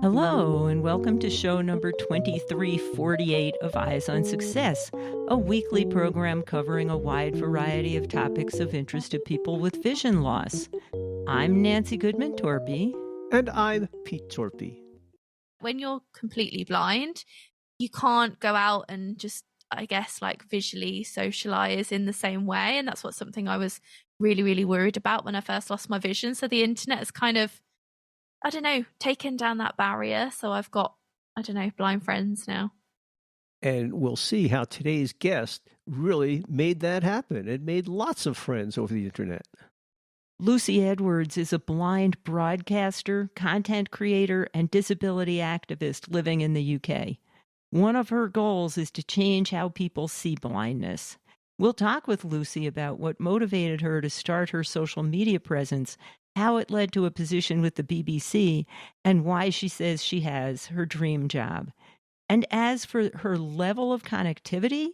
Hello, and welcome to show number 2348 of Eyes on Success, a weekly program covering a wide variety of topics of interest to people with vision loss. I'm Nancy Goodman Torpy. And I'm Pete Torpy. When you're completely blind, you can't go out and just, I guess, like visually socialize in the same way. And that's something I was really, really worried about when I first lost my vision. So the internet has kind of, I don't know, taken down that barrier. So I've got, blind friends now. And we'll see how today's guest really made that happen. It made lots of friends over the internet. Lucy Edwards is a blind broadcaster, content creator, and disability activist living in the UK. One of her goals is to change how people see blindness. We'll talk with Lucy about what motivated her to start her social media presence, how it led to a position with the BBC, and why she says she has her dream job. And as for her level of connectivity,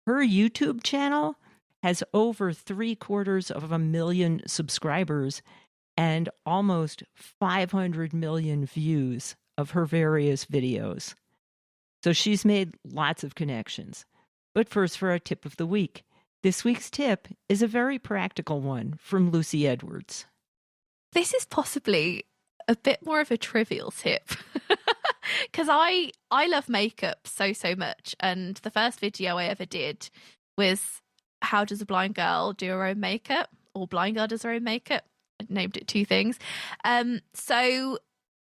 her YouTube channel has over 750,000 subscribers and almost 500 million views of her various videos. So she's made lots of connections. But first, for our tip of the week. This week's tip is a very practical one from Lucy Edwards. This is possibly a bit more of a trivial tip because I love makeup so much. And the first video I ever did was how does a blind girl do her own makeup, or blind girl does her own makeup. I named it two things. So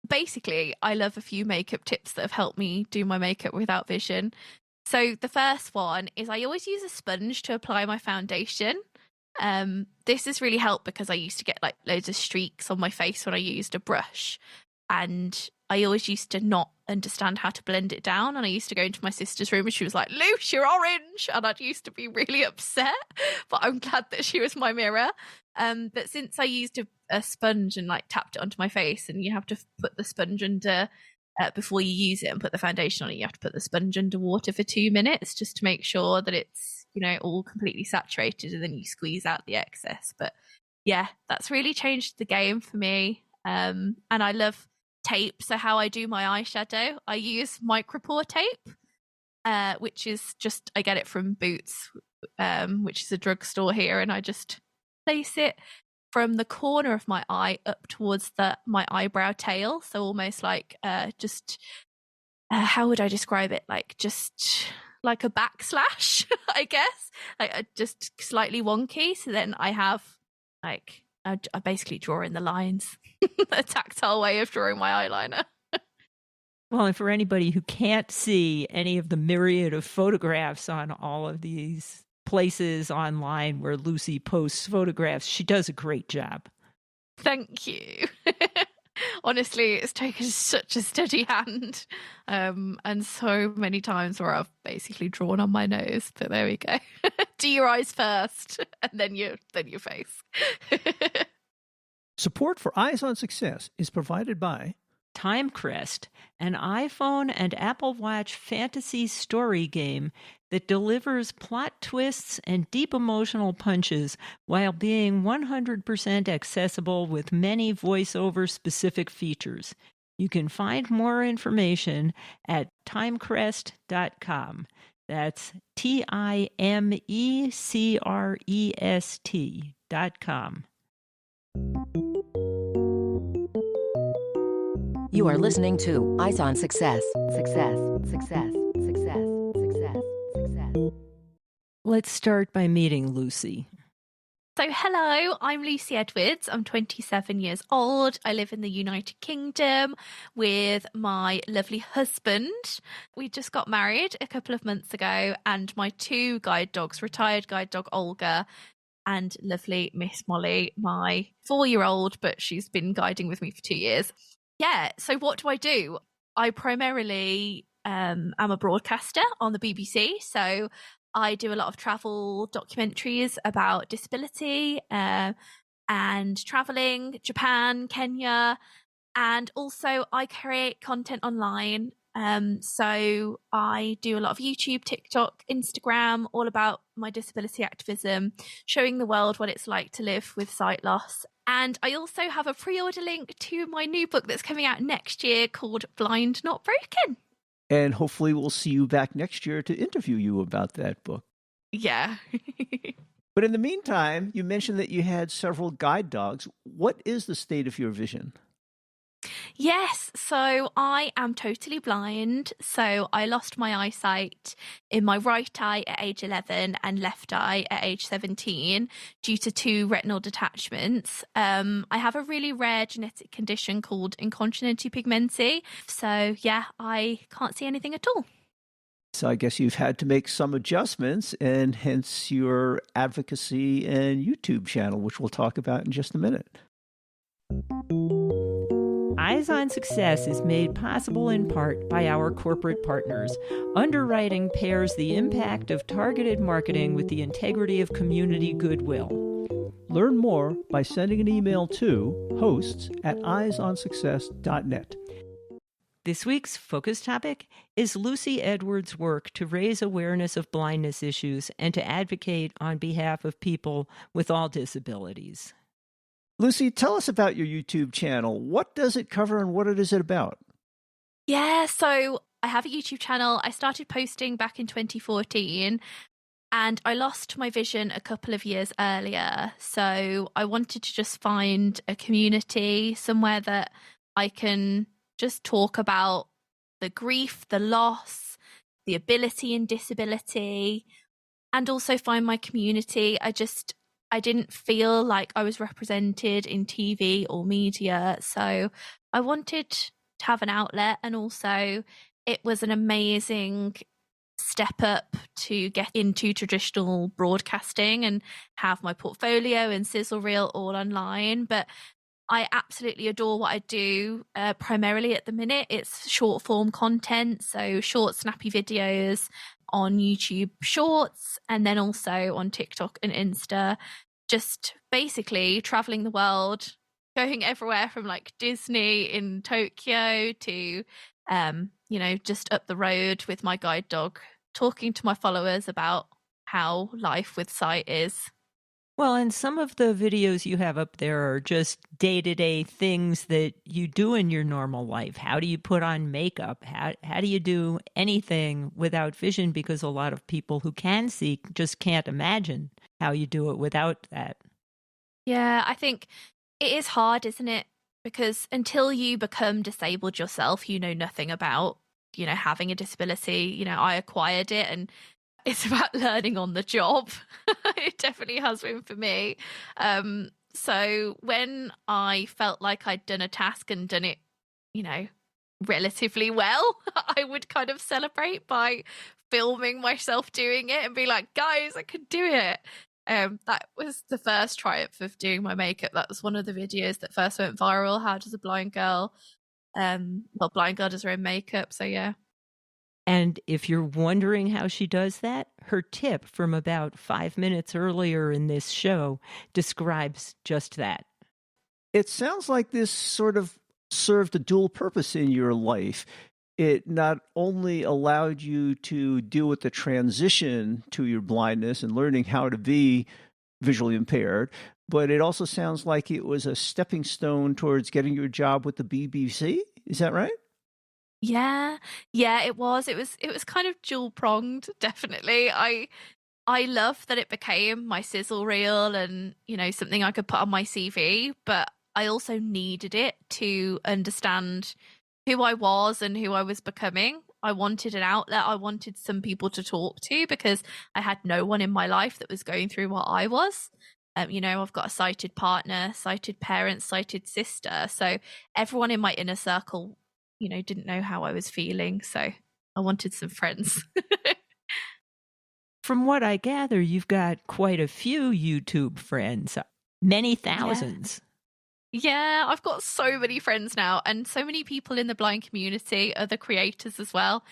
basically, I love a few makeup tips that have helped me do my makeup without vision. So the first one is I always use a sponge to apply my foundation. This has really helped because I used to get like loads of streaks on my face when I used a brush, and I always used to not understand how to blend it down. And I used to go into my sister's room and she was like, "Luce, you're orange." And I'd used to be really upset, but I'm glad that she was my mirror. But since I used a sponge and like tapped it onto my face, and you have to put the sponge under before you use it and put the foundation on it, you have to put the sponge under water for 2 minutes just to make sure that it's, all completely saturated, and then you squeeze out the excess. But yeah, that's really changed the game for me. And I love tape. So how I do my eyeshadow, I use micropore tape, which is just, I get it from Boots, which is a drugstore here, and I just place it from the corner of my eye up towards my eyebrow tail. So almost like how would I describe it? Like just like a backslash, I guess, like just slightly wonky. So then I have like I basically draw in the lines, a tactile way of drawing my eyeliner. Well, and for anybody who can't see any of the myriad of photographs on all of these places online where Lucy posts photographs, she does a great job. Thank you. Honestly, it's taken such a steady hand, and so many times where I've basically drawn on my nose. But there we go. Do your eyes first, and then your face. Support for Eyes on Success is provided by Timecrest, an iPhone and Apple Watch fantasy story game that delivers plot twists and deep emotional punches while being 100% accessible with many voiceover-specific features. You can find more information at timecrest.com. That's TIMECREST.com. You are listening to Eyes on Success. Success, success, success, success, success. Let's start by meeting Lucy. So hello, I'm Lucy Edwards. I'm 27 years old. I live in the United Kingdom with my lovely husband. We just got married a couple of months ago, and my two guide dogs, retired guide dog Olga and lovely Miss Molly, my 4-year-old, but she's been guiding with me for 2 years. Yeah, so what do? I primarily am a broadcaster on the BBC, so I do a lot of travel documentaries about disability and traveling, Japan, Kenya, and also I create content online. So I do a lot of YouTube, TikTok, Instagram, all about my disability activism, showing the world what it's like to live with sight loss. And I also have a pre-order link to my new book that's coming out next year called Blind Not Broken. And hopefully we'll see you back next year to interview you about that book. Yeah. But in the meantime, you mentioned that you had several guide dogs. What is the state of your vision? Yes, so I am totally blind. So I lost my eyesight in my right eye at age 11 and left eye at age 17 due to 2 retinal detachments. I have a really rare genetic condition called incontinenti pigmenti. So yeah, I can't see anything at all. So I guess you've had to make some adjustments, and hence your advocacy and YouTube channel, which we'll talk about in just a minute. Eyes on Success is made possible in part by our corporate partners. Underwriting pairs the impact of targeted marketing with the integrity of community goodwill. Learn more by sending an email to hosts@eyesonsuccess.net. This week's focus topic is Lucy Edwards' work to raise awareness of blindness issues and to advocate on behalf of people with all disabilities. Lucy, tell us about your YouTube channel. What does it cover and what is it about? Yeah, so I have a YouTube channel. I started posting back in 2014 and I lost my vision a couple of years earlier. So I wanted to just find a community, somewhere that I can just talk about the grief, the loss, the ability and disability, and also find my community. I didn't feel like I was represented in TV or media. So I wanted to have an outlet, and also it was an amazing step up to get into traditional broadcasting and have my portfolio and sizzle reel all online. But I absolutely adore what I do. Primarily at the minute, it's short form content, so short, snappy videos on YouTube Shorts, and then also on TikTok and Insta. Just basically traveling the world, going everywhere from like Disney in Tokyo to, just up the road with my guide dog, talking to my followers about how life with sight is. Well, and some of the videos you have up there are just day-to-day things that you do in your normal life. How do you put on makeup? How do you do anything without vision? Because a lot of people who can see just can't imagine how you do it without that. Yeah, I think it is hard, isn't it? Because until you become disabled yourself, you know nothing about, having a disability. I acquired it, and it's about learning on the job. It definitely has been for me. So when I felt like I'd done a task and done it, relatively well, I would kind of celebrate by filming myself doing it and be like, guys, I could do it. That was the first triumph of doing my makeup. That was one of the videos that first went viral. How does a blind girl, blind girl does her own makeup. So yeah. And if you're wondering how she does that, her tip from about 5 minutes earlier in this show describes just that. It sounds like this sort of served a dual purpose in your life. It not only allowed you to deal with the transition to your blindness and learning how to be visually impaired, but it also sounds like it was a stepping stone towards getting your job with the BBC. Is that right? Yeah, it was. It was kind of dual pronged, definitely. I love that it became my sizzle reel and, something I could put on my CV, but I also needed it to understand who I was and who I was becoming. I wanted an outlet. I wanted some people to talk to because I had no one in my life that was going through what I was. I've got a sighted partner, sighted parents, sighted sister. So everyone in my inner circle didn't know how I was feeling, so I wanted some friends. From what I gather, you've got quite a few YouTube friends, many thousands. Yeah, I've got so many friends now, and so many people in the blind community, other creators as well.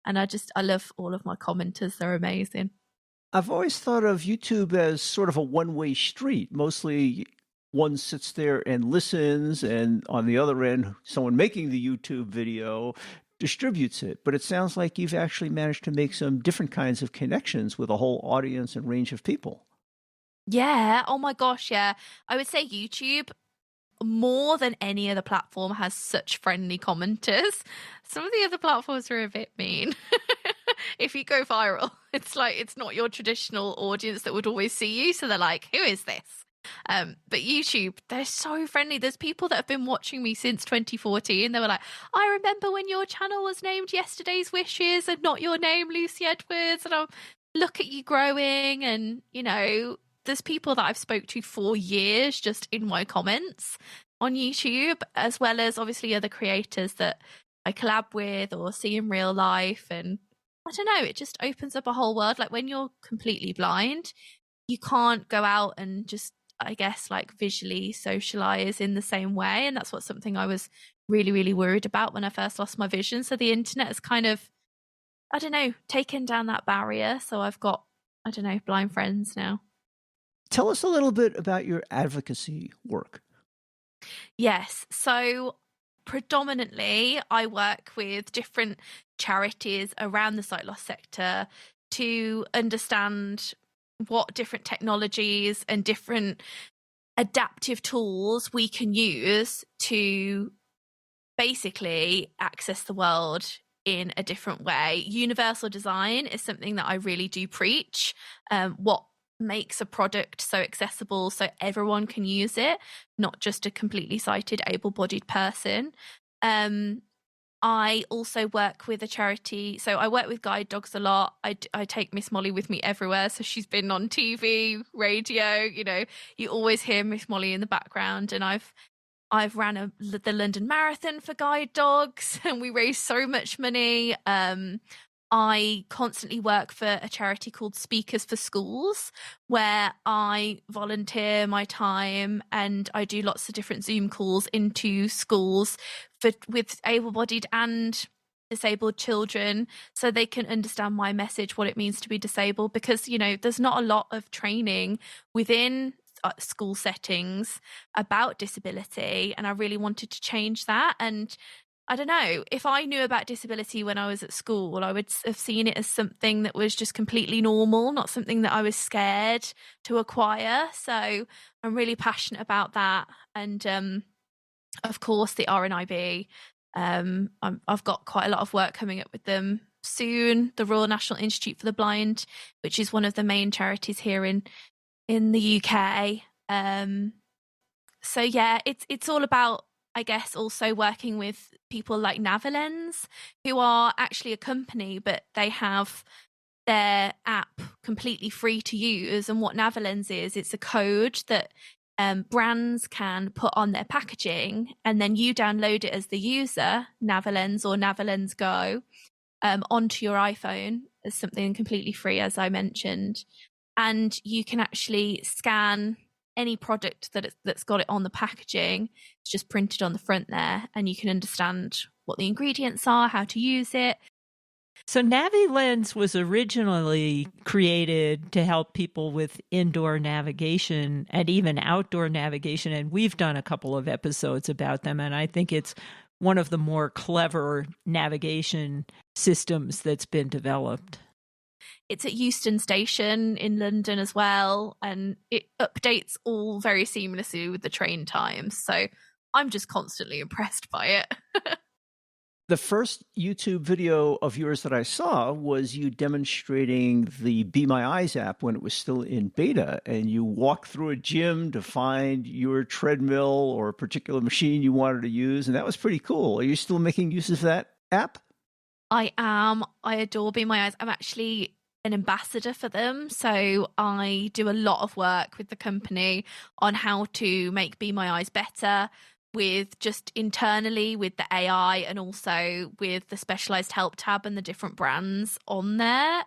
And I love all of my commenters. They're amazing. I've always thought of YouTube as sort of a one-way street. Mostly one sits there and listens, and on the other end, someone making the YouTube video distributes it. But it sounds like you've actually managed to make some different kinds of connections with a whole audience and range of people. Yeah. Oh my gosh. Yeah. I would say YouTube more than any other platform, has such friendly commenters. Some of the other platforms are a bit mean. If you go viral, it's like it's not your traditional audience that would always see you, so they're like, who is this? But YouTube, they're so friendly. There's people that have been watching me since 2014. They were like, I remember when your channel was named Yesterday's Wishes and not your name, Lucy Edwards, and I'll look at you growing. And you know, there's people that I've spoke to for years just in my comments on YouTube, as well as obviously other creators that I collab with or see in real life. And I don't know, it just opens up a whole world. Like when you're completely blind, you can't go out and just, I guess, like visually socialize in the same way. And that's something I was really, really worried about when I first lost my vision. So the internet has kind of, I don't know, taken down that barrier. So I've got, I don't know, blind friends now. Tell us a little bit about your advocacy work. Yes. So predominantly, I work with different charities around the sight loss sector to understand what different technologies and different adaptive tools we can use to basically access the world in a different way. Universal design is something that I really do preach. What makes a product so accessible so everyone can use it, not just a completely sighted, able-bodied person. I also work with a charity. So I work with guide dogs a lot. I take Miss Molly with me everywhere. So she's been on TV, radio, you know, you always hear Miss Molly in the background. And I've ran the London Marathon for guide dogs, and we raise so much money. I constantly work for a charity called Speakers for Schools, where I volunteer my time and I do lots of different Zoom calls into schools with able-bodied and disabled children, so they can understand my message, what it means to be disabled, because, you know, there's not a lot of training within school settings about disability, and I really wanted to change that. And I don't know, if I knew about disability when I was at school, I would have seen it as something that was just completely normal, not something that I was scared to acquire. So I'm really passionate about that. And of course, the RNIB, I've got quite a lot of work coming up with them soon. The Royal National Institute for the Blind, which is one of the main charities here in the UK. So yeah, it's all about, I guess, also working with people like Navilens, who are actually a company, but they have their app completely free to use. And what Navilens is, it's a code that brands can put on their packaging, and then you download it as the user, Navilens or Navilens Go, onto your iPhone as something completely free, as I mentioned. And you can actually scan any product that's got it on the packaging. It's just printed on the front there, and you can understand what the ingredients are, how to use it. So Navilens was originally created to help people with indoor navigation and even outdoor navigation, and we've done a couple of episodes about them, and I think it's one of the more clever navigation systems that's been developed. It's at Euston Station in London as well, and it updates all very seamlessly with the train times. So I'm just constantly impressed by it. The first YouTube video of yours that I saw was you demonstrating the Be My Eyes app when it was still in beta, and you walked through a gym to find your treadmill or a particular machine you wanted to use, and that was pretty cool. Are you still making use of that app? I am. I adore Be My Eyes. I'm actually an ambassador for them. So I do a lot of work with the company on how to make Be My Eyes better, with just internally with the AI and also with the specialized help tab and the different brands on there.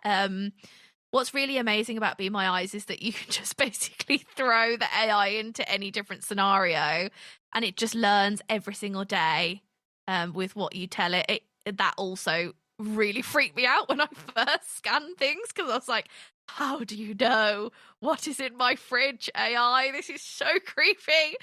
What's really amazing about Be My Eyes is that you can just basically throw the AI into any different scenario and it just learns every single day with what you tell it. That also really freaked me out when I first scanned things, because I was like, how do you know what is in my fridge, AI? This is so creepy.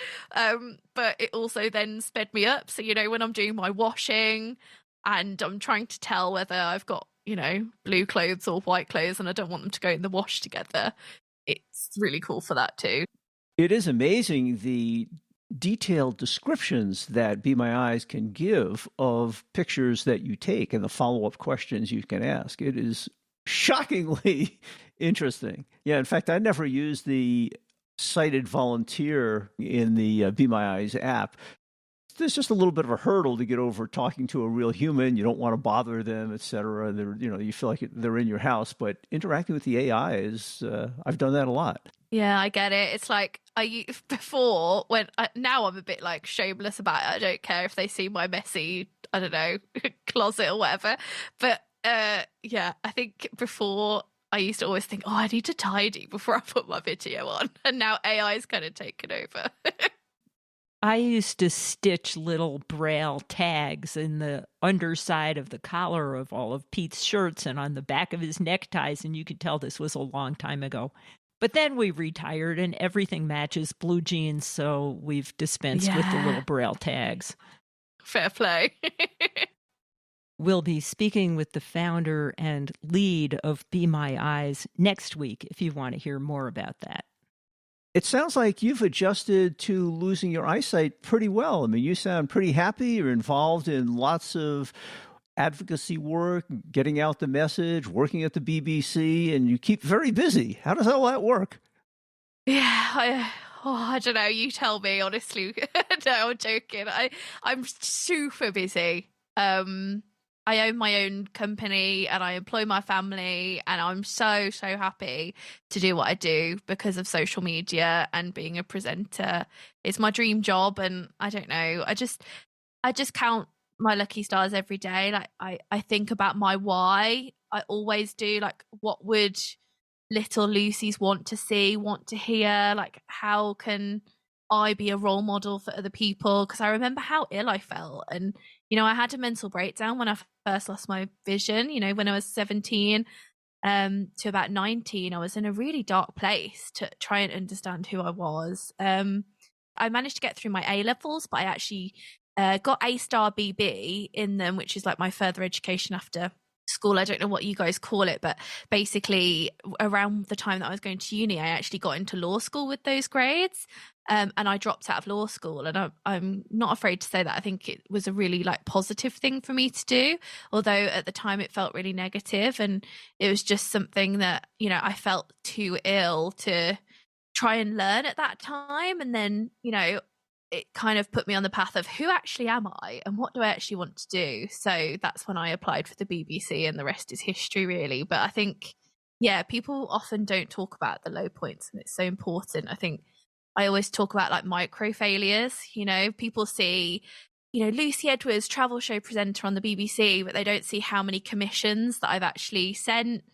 But it also then sped me up. So, you know, when I'm doing my washing and I'm trying to tell whether I've got, you know, blue clothes or white clothes and I don't want them to go in the wash together, it's really cool for that too. It is amazing the detailed descriptions that Be My Eyes can give of pictures that you take and the follow-up questions you can ask. It is shockingly interesting. Yeah, in fact, I never used the sighted volunteer in the Be My Eyes app. There's just a little bit of a hurdle to get over talking to a real human. You don't want to bother them, et cetera. You feel like they're in your house, but interacting with the AI is, I've done that a lot. Yeah, I get it. It's like now I'm a bit like shameless about it. I don't care if they see my messy, I don't know, closet or whatever. But yeah, I think before I used to always think, I need to tidy before I put my video on. And now AI's kind of taken over. I used to stitch little braille tags in the underside of the collar of all of Pete's shirts and on the back of his neckties, and you could tell this was a long time ago. But then we retired and everything matches blue jeans, so we've dispensed with the little braille tags. Fair play. We'll be speaking with the founder and lead of Be My Eyes next week if you want to hear more about that. It sounds like you've adjusted to losing your eyesight pretty well. I mean, you sound pretty happy. You're involved in lots of advocacy work, getting out the message, working at the BBC, and you keep very busy. How does all that work? Yeah, I don't know. You tell me, honestly. No, I'm joking. I'm super busy. I own my own company and I employ my family, and I'm so happy to do what I do because of social media and being a presenter. It's my dream job, and I don't know. I just count my lucky stars every day. Like I think about my why. I always do. Like, what would little Lucy's want to see, want to hear? Like, how can I be a role model for other people? Because I remember how ill I felt, and I had a mental breakdown when I first lost my vision. When I was 17 to about 19, I was in a really dark place to try and understand who I was. I managed to get through my A levels, but I actually got A-star BB in them, which is like my further education after school. I don't know what you guys call it, but basically around the time that I was going to uni, I actually got into law school with those grades. And I dropped out of law school, and I'm not afraid to say that I think it was a really positive thing for me to do, although at the time it felt really negative, and it was just something that I felt too ill to try and learn at that time. And then it kind of put me on the path of who actually am I and what do I actually want to do. So that's when I applied for the BBC, and the rest is history, really. But I think people often don't talk about the low points, and it's so important. I think I always talk about micro failures. People see, Lucy Edwards, travel show presenter on the BBC, but they don't see how many commissions that I've actually sent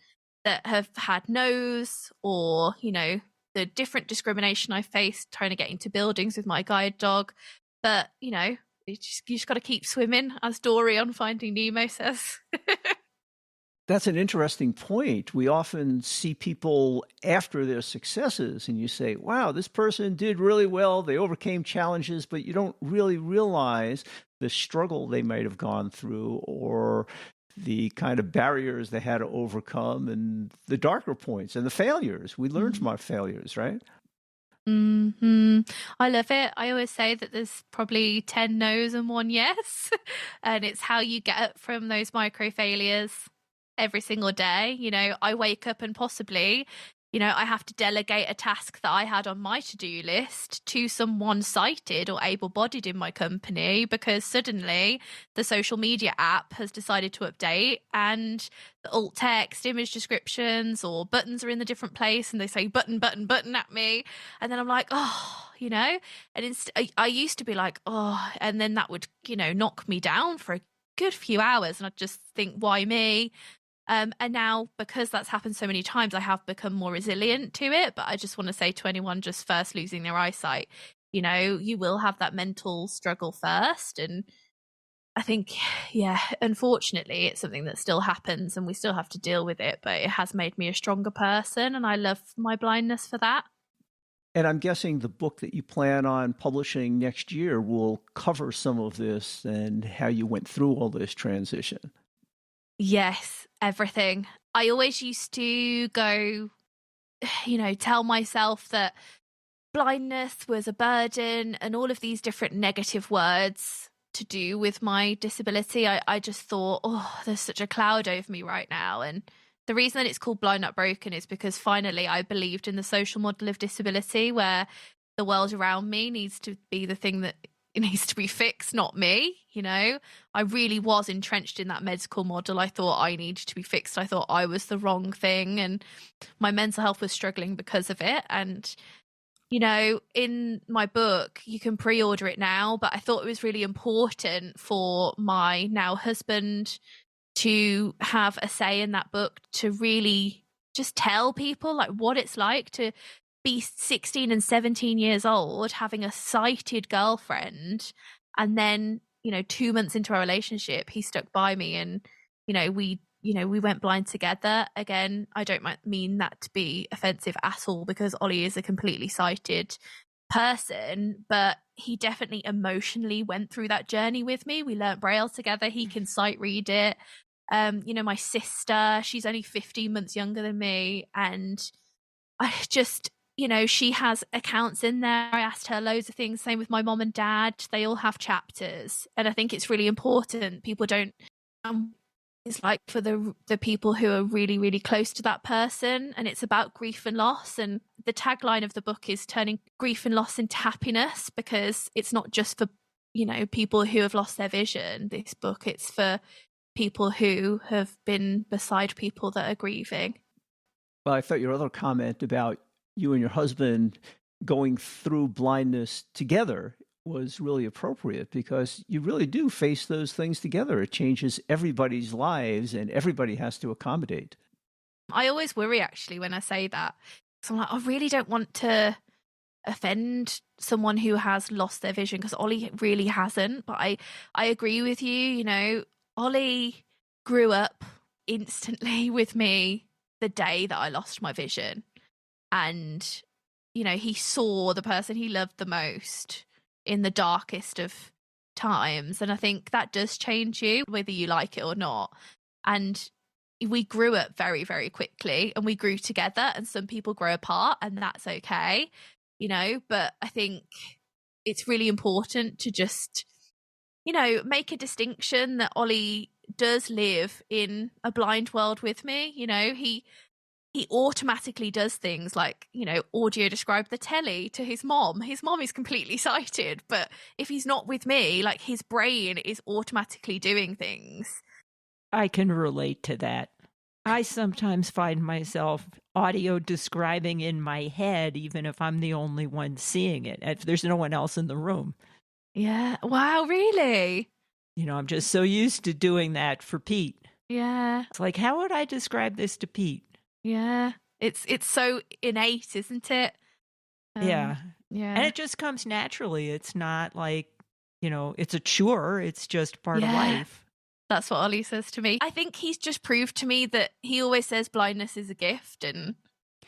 that have had no's, or, the different discrimination I faced trying to get into buildings with my guide dog. But, you just got to keep swimming, as Dory on Finding Nemo says. That's an interesting point. We often see people after their successes, and you say, wow, this person did really well. They overcame challenges, but you don't really realize the struggle they might have gone through, or the kind of barriers they had to overcome, and the darker points and the failures. We learn from our failures, right? I love it. I always say that there's probably 10 no's and 1 yes. And it's how you get up from those micro failures every single day. I wake up and possibly, I have to delegate a task that I had on my to-do list to someone sighted or able-bodied in my company, because suddenly the social media app has decided to update, and the alt text, image descriptions, or buttons are in the different place, and they say button, button, button at me. And then I'm like, and I used to be like, and then that would, knock me down for a good few hours. And I'd just think, why me? And now, because that's happened so many times, I have become more resilient to it. But I just want to say to anyone just first losing their eyesight, you will have that mental struggle first. And I think, unfortunately, it's something that still happens, and we still have to deal with it. But it has made me a stronger person, and I love my blindness for that. And I'm guessing the book that you plan on publishing next year will cover some of this and how you went through all this transition. Yes, everything. I always used to go, tell myself that blindness was a burden and all of these different negative words to do with my disability, I just thought, oh, there's such a cloud over me right now. And the reason that it's called Blind Not Broken is because finally I believed in the social model of disability, where the world around me needs to be the thing that needs to be fixed, not me. You know, I really was entrenched in that medical model. I thought I needed to be fixed. I thought I was the wrong thing, and my mental health was struggling because of it. And you know, in my book, you can pre-order it now, but I thought it was really important for my now husband to have a say in that book, to really just tell people like what it's like to be 16 and 17 years old, having a sighted girlfriend, and then, you know, 2 months into our relationship, he stuck by me, and we went blind together. Again, I don't mean that to be offensive at all, because Ollie is a completely sighted person, but he definitely emotionally went through that journey with me. We learnt Braille together. He can sight read it. You know, my sister, she's only 15 months younger than me, and I just, you know, she has accounts in there. I asked her loads of things. Same with my mom and dad. They all have chapters, and I think it's really important. People don't it's like for the people who are really, really close to that person, and it's about grief and loss. And the tagline of the book is turning grief and loss into happiness, because it's not just for, you know, people who have lost their vision. This book, it's for people who have been beside people that are grieving. Well, I thought your other comment about you and your husband going through blindness together was really appropriate, because you really do face those things together. It changes everybody's lives, and everybody has to accommodate. I always worry, actually, when I say that. So I'm like, I really don't want to offend someone who has lost their vision, because Ollie really hasn't. But I agree with you. You know, Ollie grew up instantly with me the day that I lost my vision. And, you know, he saw the person he loved the most in the darkest of times. And I think that does change you, whether you like it or not. And we grew up very, very quickly, and we grew together, and some people grow apart, and that's okay, you know. But I think it's really important to just, you know, make a distinction that Ollie does live in a blind world with me. You know, he automatically does things like, you know, audio describe the telly to his mom. His mom is completely sighted, but if he's not with me, like, his brain is automatically doing things. I can relate to that. I sometimes find myself audio describing in my head, even if I'm the only one seeing it, if there's no one else in the room. Yeah. Wow, really? You know, I'm just so used to doing that for Pete. Yeah. It's like, how would I describe this to Pete? Yeah. It's so innate, isn't it? Yeah. Yeah. And it just comes naturally. It's not like, you know, it's a chore. It's just part of life. That's what Ollie says to me. I think he's just proved to me that he always says blindness is a gift, and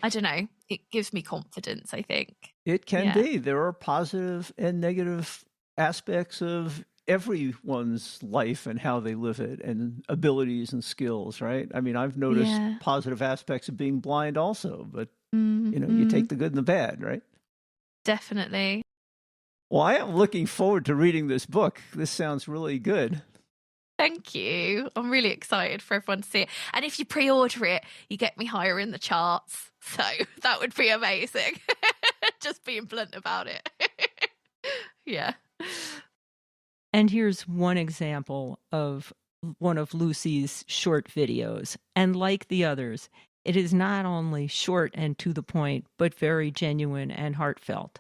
I don't know, it gives me confidence, I think. It can be. There are positive and negative aspects of everyone's life and how they live it, and abilities and skills, right? I mean, I've noticed positive aspects of being blind also, but you know, you take the good and the bad, right? Definitely. Well, I am looking forward to reading this book. This sounds really good. Thank you. I'm really excited for everyone to see it. And if you pre-order it, you get me higher in the charts. So that would be amazing. Just being blunt about it. Yeah. And here's one example of one of Lucy's short videos. And like the others, it is not only short and to the point, but very genuine and heartfelt.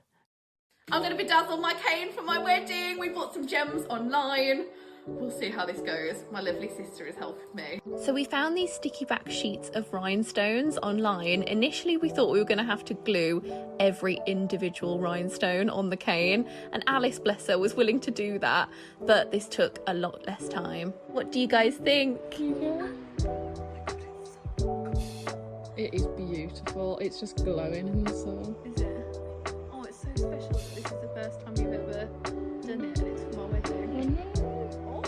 I'm going to bedazzle my cane for my wedding. We bought some gems online. We'll see how this goes. My lovely sister is helping me. So we found these sticky back sheets of rhinestones online. Initially, we thought we were going to have to glue every individual rhinestone on the cane. And Alice, bless her, was willing to do that. But this took a lot less time. What do you guys think? It is beautiful. It's just glowing in the sun. Is it? Oh, it's so special that this is the first time you've ever done it, and it's for my wedding. Oh,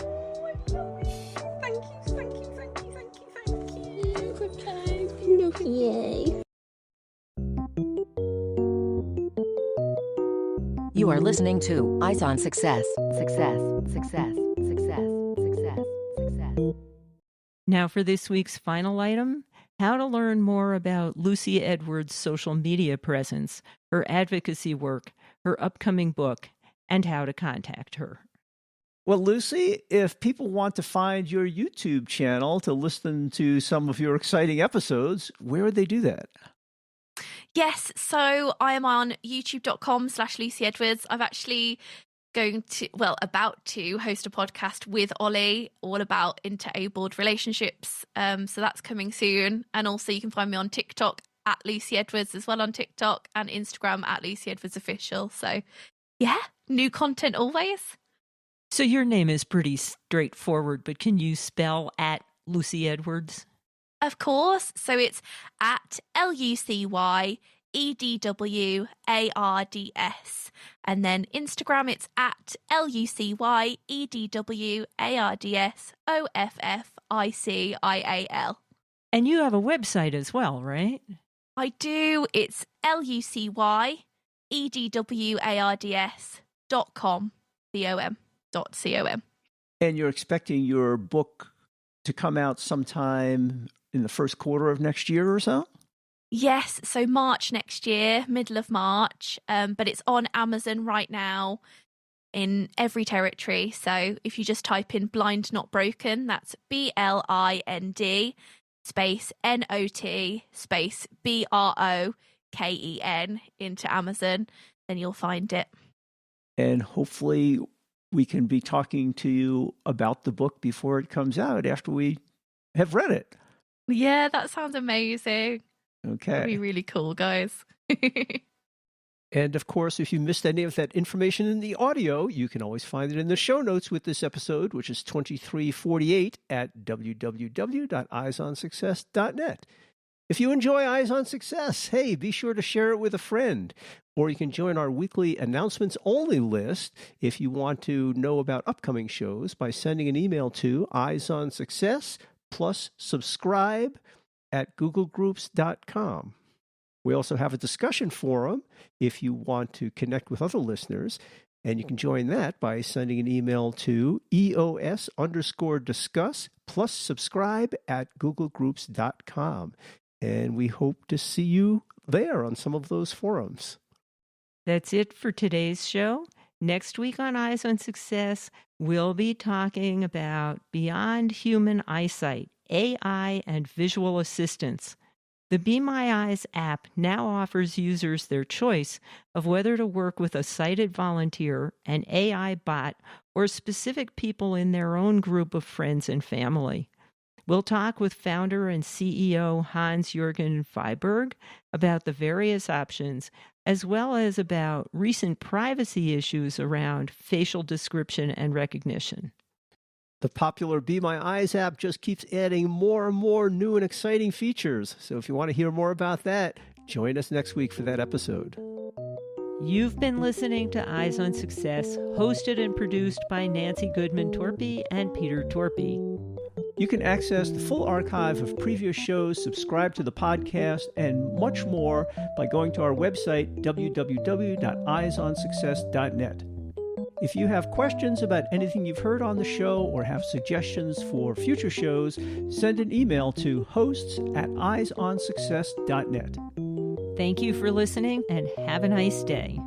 I love it. Thank you, thank you, thank you, thank you, thank you. Okay, love you. listening to Eyes on Success. Success, success, success, success, success. Now for this week's final item, how to learn more about Lucy Edwards' social media presence, her advocacy work, her upcoming book, and how to contact her. Well, Lucy, if people want to find your YouTube channel to listen to some of your exciting episodes, where would they do that? Yes, so I am on youtube.com/Lucy Edwards. I've actually about to host a podcast with Ollie all about interabled relationships. So that's coming soon. And also you can find me on TikTok at Lucy Edwards as well on TikTok, and Instagram at Lucy Edwards Official. So yeah, new content always. So your name is pretty straightforward, but can you spell at Lucy Edwards? Of course. So it's at LucyEdwards. And then Instagram, it's at LucyEdwardsOFFICIAL. And you have a website as well, right? I do. It's LucyEdwards.com. .com. And you're expecting your book to come out sometime in the first quarter of next year or so? Yes, so March next year, middle of March, but it's on Amazon right now in every territory. So if you just type in Blind Not Broken, that's BLIND space NOT space BROKEN into Amazon, then you'll find it. And hopefully we can be talking to you about the book before it comes out after we have read it. Yeah, that sounds amazing. Okay. That'd be really cool, guys. And of course, if you missed any of that information in the audio, you can always find it in the show notes with this episode, which is 2348 at www.eyesonsuccess.net. If you enjoy Eyes on Success, hey, be sure to share it with a friend. Or you can join our weekly announcements only list if you want to know about upcoming shows by sending an email to eyesonsuccess plus subscribe at googlegroups.com. We also have a discussion forum if you want to connect with other listeners, and you can join that by sending an email to EOS_discuss plus subscribe at googlegroups.com. And we hope to see you there on some of those forums. That's it for today's show. Next week on Eyes on Success, we'll be talking about Beyond Human Eyesight, AI and visual assistance. The Be My Eyes app now offers users their choice of whether to work with a sighted volunteer, an AI bot, or specific people in their own group of friends and family. We'll talk with founder and CEO Hans-Jürgen Weiberg about the various options, as well as about recent privacy issues around facial description and recognition. The popular Be My Eyes app just keeps adding more and more new and exciting features. So if you want to hear more about that, join us next week for that episode. You've been listening to Eyes on Success, hosted and produced by Nancy Goodman Torpy and Peter Torpy. You can access the full archive of previous shows, subscribe to the podcast, and much more by going to our website, www.eyesonsuccess.net. If you have questions about anything you've heard on the show or have suggestions for future shows, send an email to hosts@eyesonsuccess.net. Thank you for listening and have a nice day.